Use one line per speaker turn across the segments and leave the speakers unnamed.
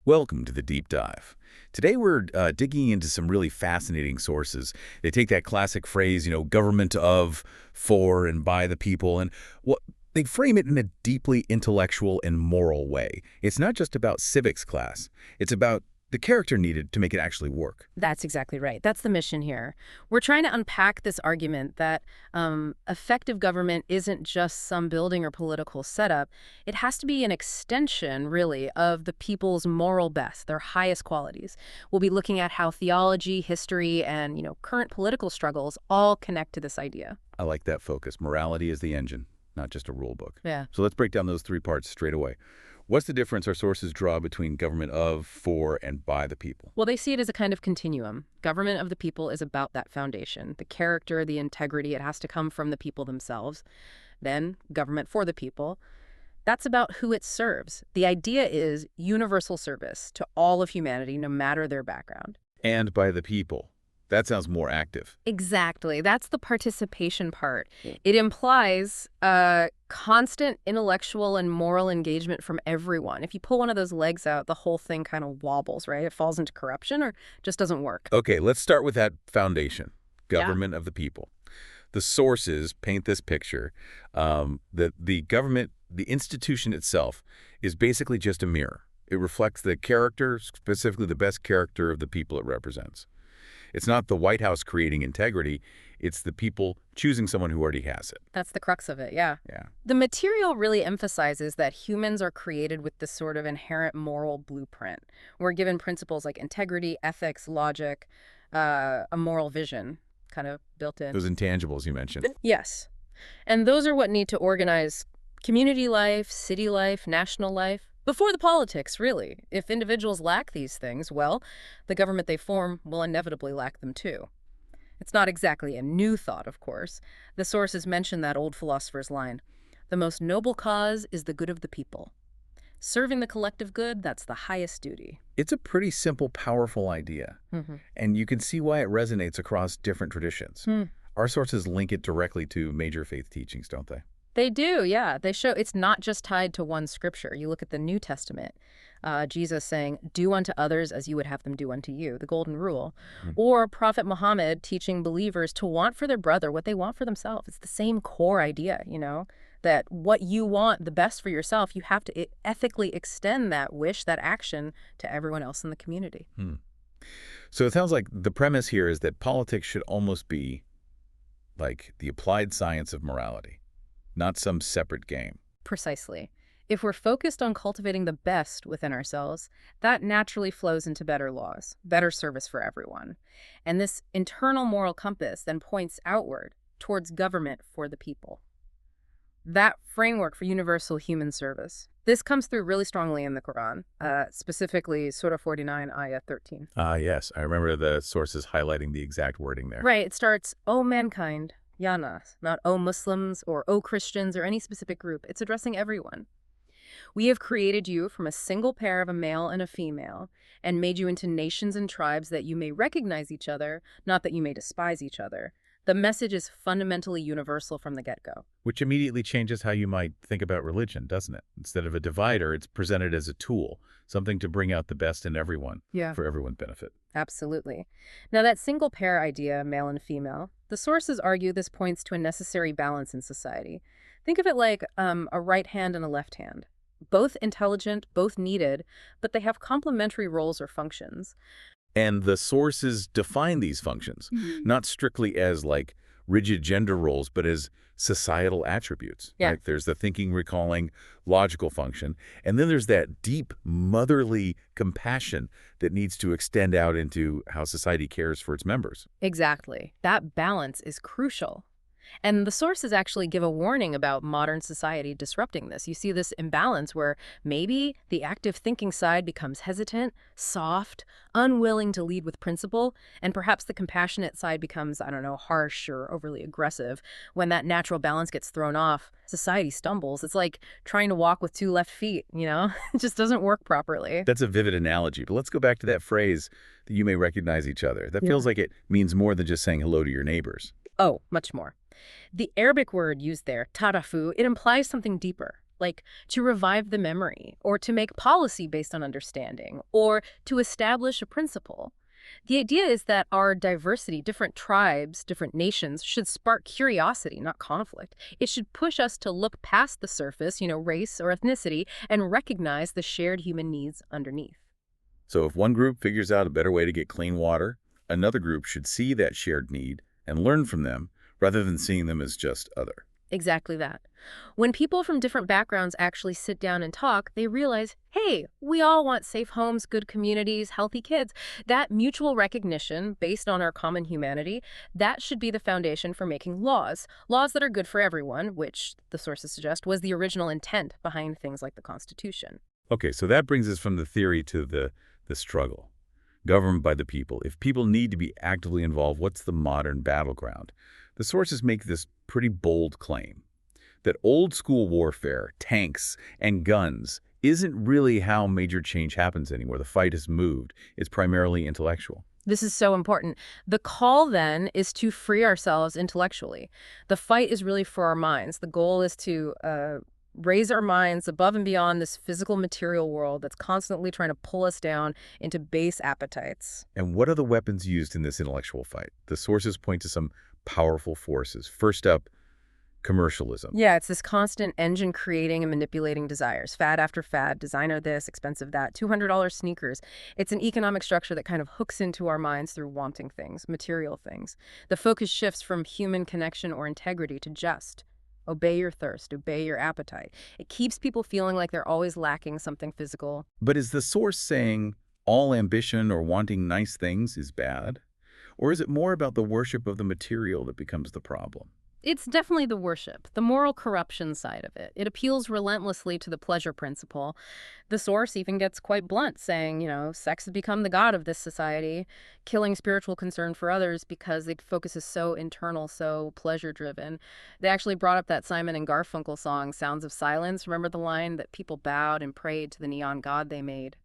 Welcome to the Deep Dive. Today we're digging into some really fascinating sources. They take that classic phrase, government of, for, and by the people, and they frame it in a deeply intellectual and moral way. It's not just about civics class. It's about the character needed to make it actually work.
That's exactly right. That's the mission here. We're trying to unpack this argument that effective government isn't just some building or political setup. It has to be an extension, really, of the people's moral best, their highest qualities. We'll be looking at how theology, history, and current political struggles all connect to this idea.
I like that focus. Morality is the engine, not just a rule book.
Yeah.
So let's break down those three parts straight away. What's the difference our sources draw between government of, for, and by the people?
Well, they see it as a kind of continuum. Government of the people is about that foundation, the character, the integrity. It has to come from the people themselves. Then government for the people. That's about who it serves. The idea is universal service to all of humanity, no matter their background.
And by the people. That sounds more active.
Exactly. That's the participation part. It implies constant intellectual and moral engagement from everyone. If you pull one of those legs out, the whole thing kind of wobbles, right? It falls into corruption or just doesn't work.
Okay, let's start with that foundation, government of the people. The sources paint this picture that the government, the institution itself, is basically just a mirror. It reflects the character, specifically the best character of the people it represents. It's not the White House creating integrity. It's the people choosing someone who already has it.
That's the crux of it, yeah.
Yeah.
The material really emphasizes that humans are created with this sort of inherent moral blueprint. We're given principles like integrity, ethics, logic, a moral vision kind of built in.
Those intangibles you mentioned.
Yes. And those are what need to organize community life, city life, national life. Before the politics, really. If individuals lack these things, well, the government they form will inevitably lack them too. It's not exactly a new thought, of course. The sources mention that old philosopher's line, "The most noble cause is the good of the people." Serving the collective good, that's the highest duty.
It's a pretty simple, powerful idea. And you can see why it resonates across different traditions. Our sources link it directly to major faith teachings, don't they?
They do, yeah. They show it's not just tied to one scripture. You look at the New Testament, Jesus saying, "Do unto others as you would have them do unto you," the golden rule. Or Prophet Muhammad teaching believers to want for their brother what they want for themselves. It's the same core idea, that what you want the best for yourself, you have to ethically extend that wish, that action to everyone else in the community.
So it sounds like the premise here is that politics should almost be like the applied science of morality. Not some separate game.
Precisely. If we're focused on cultivating the best within ourselves, that naturally flows into better laws, better service for everyone. And this internal moral compass then points outward towards government for the people. That framework for universal human service. This comes through really strongly in the Quran, specifically Surah 49, Ayah 13.
Yes. I remember the sources highlighting the exact wording there.
Right. It starts, "O mankind, Ya Nas," not "O Muslims" or "O Christians" or any specific group. It's addressing everyone. "We have created you from a single pair of a male and a female and made you into nations and tribes that you may recognize each other, not that you may despise each other." The message is fundamentally universal from the get-go.
Which immediately changes how you might think about religion, doesn't it? Instead of a divider, it's presented as a tool, something to bring out the best in everyone for everyone's benefit.
Absolutely. Now, that single pair idea, male and female, the sources argue this points to a necessary balance in society. Think of it like a right hand and a left hand. Both intelligent, both needed, but they have complementary roles or functions.
And the sources define these functions, not strictly as like rigid gender roles, but as societal attributes.
Yeah.
Like there's the thinking, recalling, logical function. And then there's that deep motherly compassion that needs to extend out into how society cares for its members.
Exactly. That balance is crucial. And the sources actually give a warning about modern society disrupting this. You see this imbalance where maybe the active thinking side becomes hesitant, soft, unwilling to lead with principle, and perhaps the compassionate side becomes, harsh or overly aggressive. When that natural balance gets thrown off, society stumbles. It's like trying to walk with two left feet, It just doesn't work properly.
That's a vivid analogy, but let's go back to that phrase that you may recognize each other. That feels like it means more than just saying hello to your neighbors.
Oh, much more. The Arabic word used there, tarafu, it implies something deeper. like to revive the memory, or to make policy based on understanding, or to establish a principle. The idea is that our diversity, different tribes, different nations, should spark curiosity, not conflict. It should push us to look past the surface, race or ethnicity, and recognize the shared human needs underneath.
So if one group figures out a better way to get clean water, another group should see that shared need and learn from them rather than seeing them as just other.
Exactly that. When people from different backgrounds actually sit down and talk, they realize, hey, we all want safe homes, good communities, healthy kids. That mutual recognition based on our common humanity, that should be the foundation for making laws. Laws that are good for everyone, which the sources suggest was the original intent behind things like the Constitution.
Okay, so that brings us from the theory to the struggle. Governed by the people. If people need to be actively involved, what's the modern battleground? The sources make this pretty bold claim that old-school warfare, tanks, and guns isn't really how major change happens anymore. The fight has moved. It's primarily intellectual.
This is so important. The call, then, is to free ourselves intellectually. The fight is really for our minds. The goal is to raise our minds above and beyond this physical material world that's constantly trying to pull us down into base appetites.
And what are the weapons used in this intellectual fight? The sources point to some powerful forces. First up, commercialism.
Yeah, it's this constant engine creating and manipulating desires. Fad after fad, designer this, expensive that, $200 sneakers. It's an economic structure that kind of hooks into our minds through wanting things, material things. The focus shifts from human connection or integrity to just obey your thirst, obey your appetite. It keeps people feeling like they're always lacking something physical.
But is the source saying all ambition or wanting nice things is bad? Or is it more about the worship of the material that becomes the problem?
It's definitely the worship, the moral corruption side of it. It appeals relentlessly to the pleasure principle. The source even gets quite blunt, saying, sex has become the god of this society, killing spiritual concern for others because it focuses so internal, so pleasure-driven. They actually brought up that Simon and Garfunkel song, Sounds of Silence. Remember the line that people bowed and prayed to the neon god they made?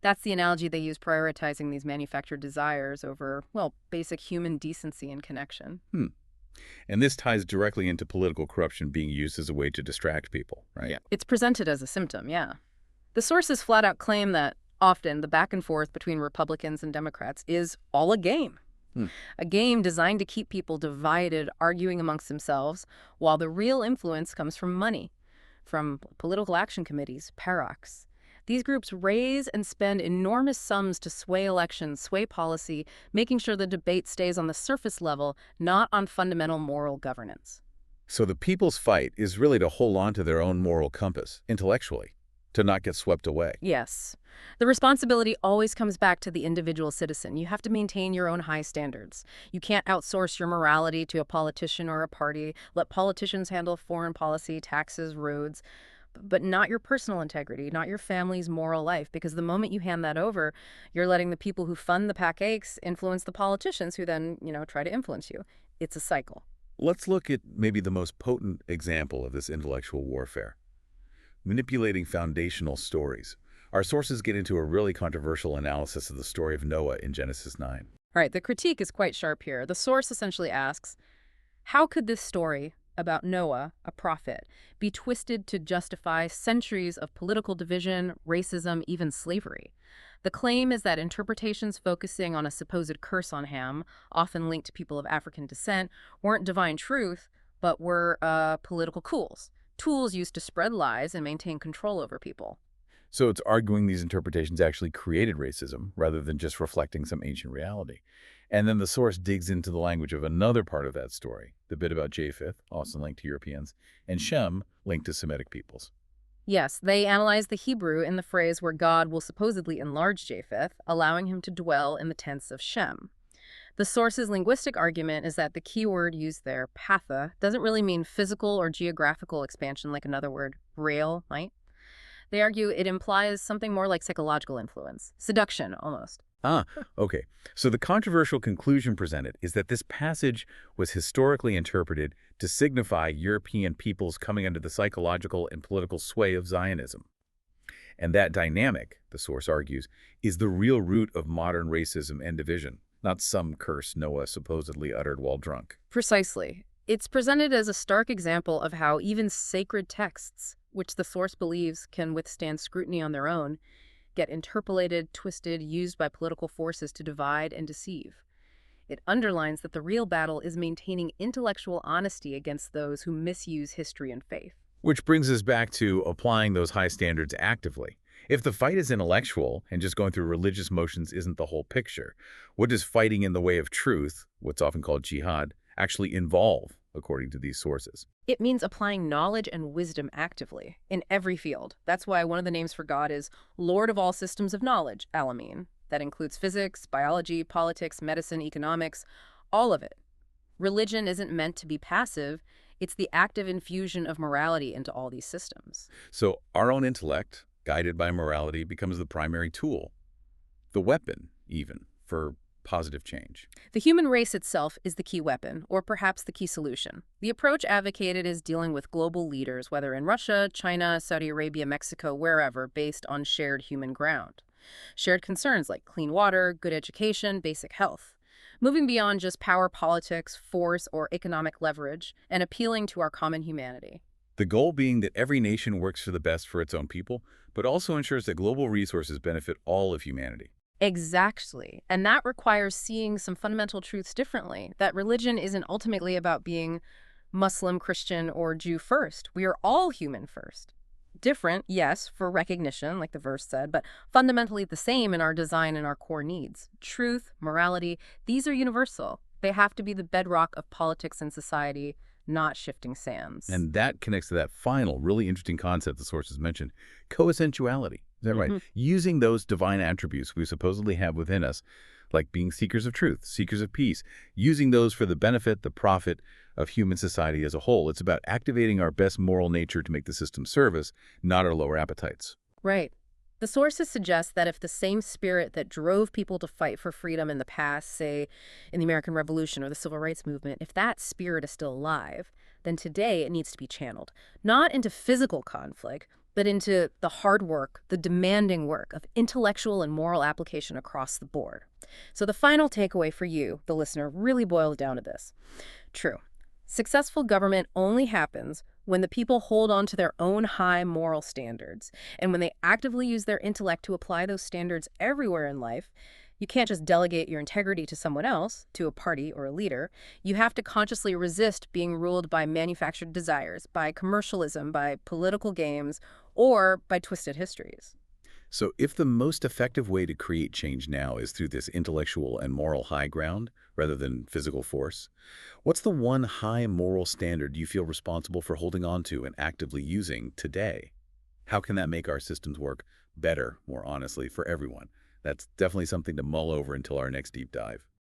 That's the analogy they use, prioritizing these manufactured desires over, well, basic human decency and connection.
And this ties directly into political corruption being used as a way to distract people, right?
Yeah. It's presented as a symptom, yeah. The sources flat out claim that often the back and forth between Republicans and Democrats is all a game. A game designed to keep people divided, arguing amongst themselves, while the real influence comes from money, from political action committees, PAROCs. These groups raise and spend enormous sums to sway elections, sway policy, making sure the debate stays on the surface level, not on fundamental moral governance.
So the people's fight is really to hold on to their own moral compass, intellectually, to not get swept away.
Yes. The responsibility always comes back to the individual citizen. You have to maintain your own high standards. You can't outsource your morality to a politician or a party. Let politicians handle foreign policy, taxes, roads, but not your personal integrity, not your family's moral life, because the moment you hand that over, you're letting the people who fund the PAC-8s influence the politicians who then, try to influence you. It's a cycle.
Let's look at maybe the most potent example of this intellectual warfare. Manipulating foundational stories. Our sources get into a really controversial analysis of the story of Noah in Genesis 9.
Right, the critique is quite sharp here. The source essentially asks, how could this story about Noah, a prophet, be twisted to justify centuries of political division, racism, even slavery? The claim is that interpretations focusing on a supposed curse on Ham, often linked to people of African descent, weren't divine truth, but were political tools used to spread lies and maintain control over people.
So it's arguing these interpretations actually created racism rather than just reflecting some ancient reality. And then the source digs into the language of another part of that story, the bit about Japheth, also linked to Europeans, and Shem, linked to Semitic peoples.
Yes, they analyze the Hebrew in the phrase where God will supposedly enlarge Japheth, allowing him to dwell in the tents of Shem. The source's linguistic argument is that the key word used there, patha, doesn't really mean physical or geographical expansion like another word, rail, might. They argue it implies something more like psychological influence, seduction almost.
Okay. So the controversial conclusion presented is that this passage was historically interpreted to signify European peoples coming under the psychological and political sway of Zionism. And that dynamic, the source argues, is the real root of modern racism and division, not some curse Noah supposedly uttered while drunk.
Precisely. It's presented as a stark example of how even sacred texts, which the source believes can withstand scrutiny on their own, get interpolated, twisted, used by political forces to divide and deceive. It underlines that the real battle is maintaining intellectual honesty against those who misuse history and faith.
Which brings us back to applying those high standards actively. If the fight is intellectual and just going through religious motions isn't the whole picture, what does fighting in the way of truth, what's often called jihad, actually involve, according to these sources?
It means applying knowledge and wisdom actively, in every field. That's why one of the names for God is Lord of all systems of knowledge, Alamin. That includes physics, biology, politics, medicine, economics, all of it. Religion isn't meant to be passive. It's the active infusion of morality into all these systems.
So our own intellect, guided by morality, becomes the primary tool, the weapon, even, for positive change.
The human race itself is the key weapon, or perhaps the key solution. The approach advocated is dealing with global leaders, whether in Russia, China, Saudi Arabia, Mexico, wherever, based on shared human ground. Shared concerns like clean water, good education, basic health. Moving beyond just power politics, force, or economic leverage, and appealing to our common humanity.
The goal being that every nation works for the best for its own people, but also ensures that global resources benefit all of humanity.
Exactly. And that requires seeing some fundamental truths differently, that religion isn't ultimately about being Muslim, Christian, or Jew first. We are all human first. Different, yes, for recognition, like the verse said, but fundamentally the same in our design and our core needs. Truth, morality, these are universal. They have to be the bedrock of politics and society, not shifting sands.
And that connects to that final, really interesting concept the sources mentioned, coessentiality. Is that right? Using those divine attributes we supposedly have within us, like being seekers of truth, seekers of peace, using those for the benefit, the profit of human society as a whole. It's about activating our best moral nature to make the system serve us, not our lower appetites.
Right. The sources suggest that if the same spirit that drove people to fight for freedom in the past, say in the American Revolution or the Civil Rights Movement, if that spirit is still alive, then today it needs to be channeled, not into physical conflict, but into the hard work, the demanding work of intellectual and moral application across the board. So the final takeaway for you, the listener, really boils down to this. True. Successful government only happens when the people hold on to their own high moral standards, and when they actively use their intellect to apply those standards everywhere in life. You can't just delegate your integrity to someone else, to a party or a leader. You have to consciously resist being ruled by manufactured desires, by commercialism, by political games, or by twisted histories.
So if the most effective way to create change now is through this intellectual and moral high ground rather than physical force, what's the one high moral standard you feel responsible for holding on to and actively using today? How can that make our systems work better, more honestly, for everyone? That's definitely something to mull over until our next deep dive.